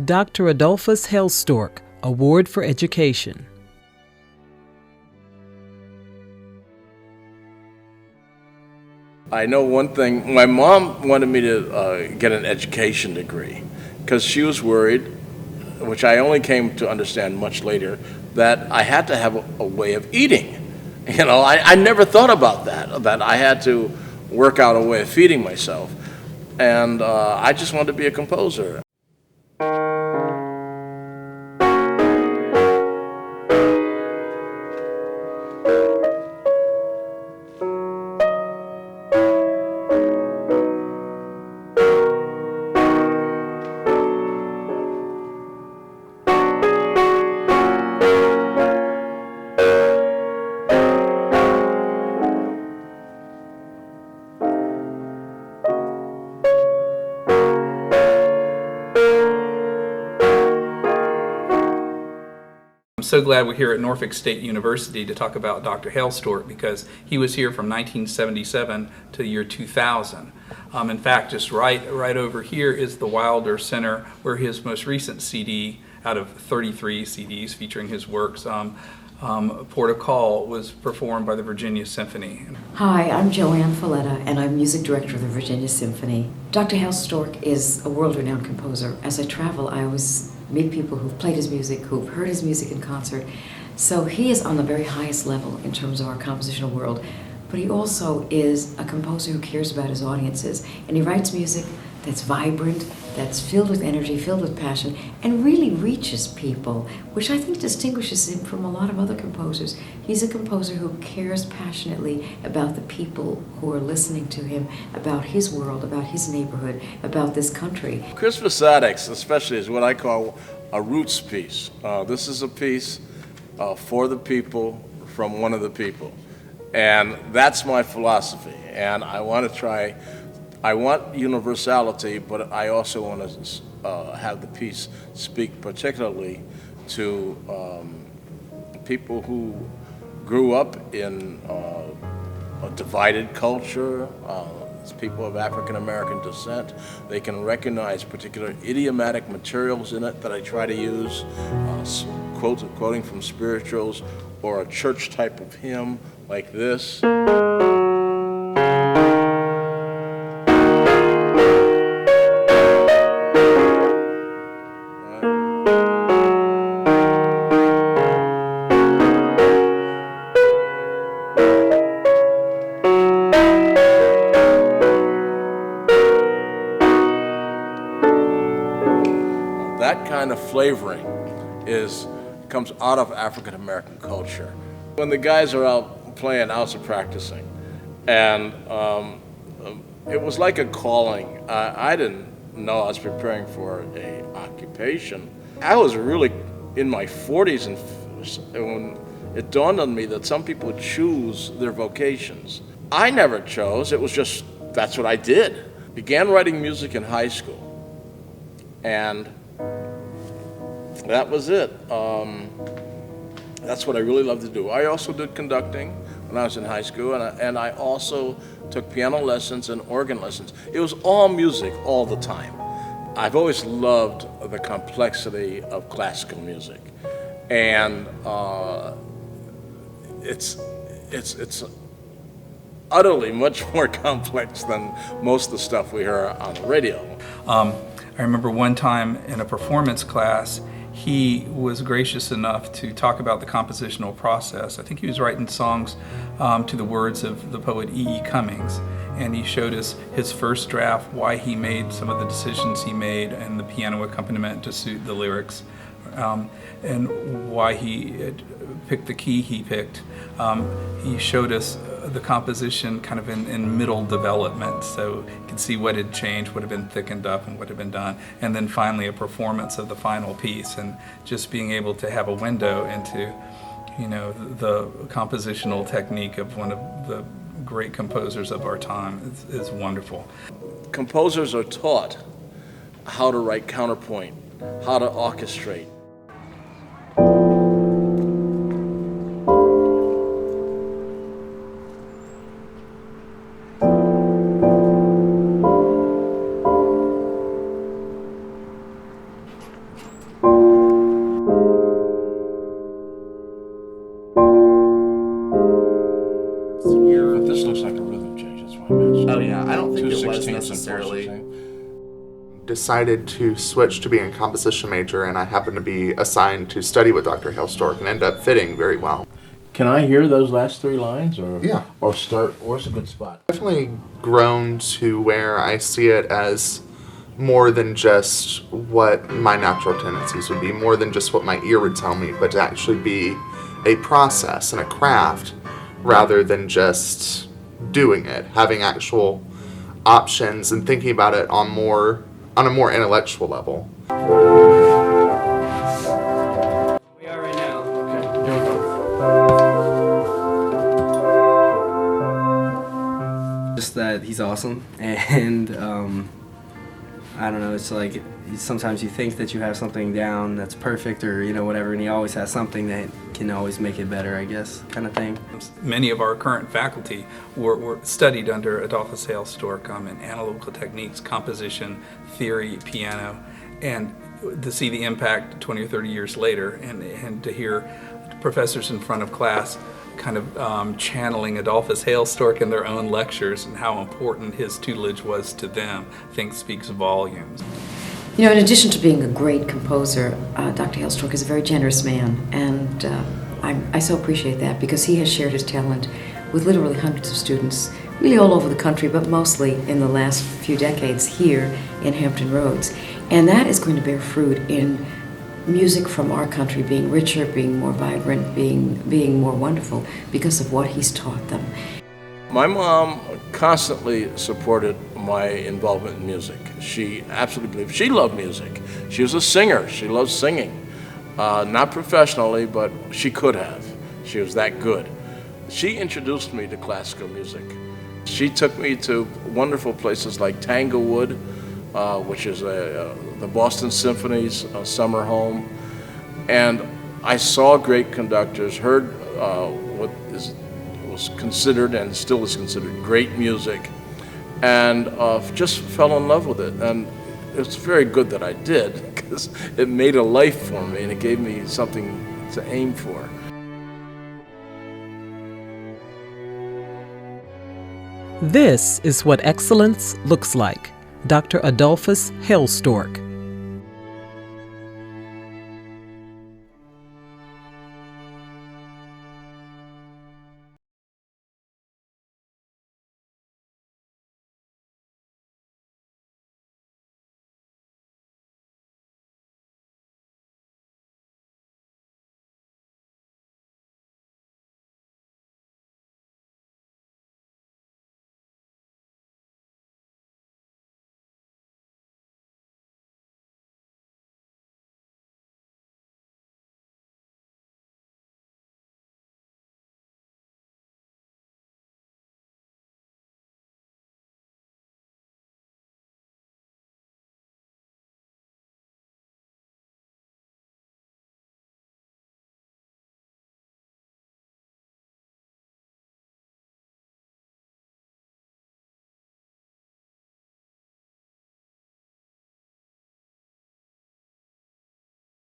Dr. Adolphus Hailstork, Award for Education. I know one thing, my mom wanted me to get an education degree because she was worried, which I only came to understand much later, that I had to have a way of eating. You know, I never thought about that I had to work out a way of feeding myself. And I just wanted to be a composer. I'm so glad we're here at Norfolk State University to talk about Dr. Hailstork because he was here from 1977 to the year 2000. In fact, just right over here is the Wilder Center, where his most recent CD, out of 33 CDs featuring his works, Port of Call, was performed by the Virginia Symphony. Hi, I'm Joanne Folletta, and I'm music director of the Virginia Symphony. Dr. Hailstork is a world-renowned composer. As I travel, I always meet people who've played his music, who've heard his music in concert. So he is on the very highest level in terms of our compositional world, but he also is a composer who cares about his audiences, and he writes music that's vibrant, that's filled with energy, filled with passion, and really reaches people, which I think distinguishes him from a lot of other composers. He's a composer who cares passionately about the people who are listening to him, about his world, about his neighborhood, about this country. Christmas Attucks, especially, is what I call a roots piece. This is a piece for the people, from one of the people. And that's my philosophy. And I want universality, but I also want to have the piece speak particularly to people who grew up in a divided culture, people of African American descent. They can recognize particular idiomatic materials in it that I try to use, quoting from spirituals or a church type of hymn like this. That kind of flavoring comes out of African American culture. When the guys are out playing, I was practicing, and it was like a calling. I didn't know I was preparing for a occupation. I was really in my 40s, and when it dawned on me that some people choose their vocations. I never chose. It was just, that's what I did. Began writing music in high school, and that was it. That's what I really loved to do. I also did conducting when I was in high school, and I also took piano lessons and organ lessons. It was all music all the time. I've always loved the complexity of classical music, and it's utterly much more complex than most of the stuff we hear on the radio. I remember one time in a performance class, he was gracious enough to talk about the compositional process. I think he was writing songs to the words of the poet E.E. Cummings, and he showed us his first draft, why he made some of the decisions he made, and the piano accompaniment to suit the lyrics, and why he picked the key he picked. He showed us the composition kind of in middle development, so you could see what had changed, what had been thickened up, and what had been done, and then finally a performance of the final piece, and just being able to have a window into, you know, the compositional technique of one of the great composers of our time is wonderful. Composers are taught how to write counterpoint, how to orchestrate. necessarily. Decided to switch to being a composition major, and I happened to be assigned to study with Dr. Hailstork and ended up fitting very well. Can I hear those last three lines, or Yeah. or start? Where's a good spot? Definitely grown to where I see it as more than just what my natural tendencies would be, more than just what my ear would tell me, but to actually be a process and a craft rather than just doing it, having actual options and thinking about it on a more intellectual level. We are right now. Okay, here we go. Just that he's awesome, and I don't know, it's like sometimes you think that you have something down that's perfect or, whatever, and he always has something that can always make it better, I guess, kind of thing. Many of our current faculty were studied under Adolphus Hailstork in analytical techniques, composition, theory, piano, and to see the impact 20 or 30 years later and to hear professors in front of class kind of channeling Adolphus Hailstork in their own lectures and how important his tutelage was to them, I think speaks volumes. In addition to being a great composer, Dr. Hailstork is a very generous man, and I so appreciate that because he has shared his talent with literally hundreds of students, really all over the country, but mostly in the last few decades here in Hampton Roads. And that is going to bear fruit in music from our country being richer, being more vibrant, being more wonderful because of what he's taught them. My mom constantly supported my involvement in music. She absolutely believed. She loved music. She was a singer. She loved singing. Not professionally, but she could have. She was that good. She introduced me to classical music. She took me to wonderful places like Tanglewood, which is the Boston Symphony's summer home. And I saw great conductors, heard what was considered and still is considered great music, and just fell in love with it. And it's very good that I did, because it made a life for me and it gave me something to aim for. This is what excellence looks like. Dr. Adolphus Hailstork.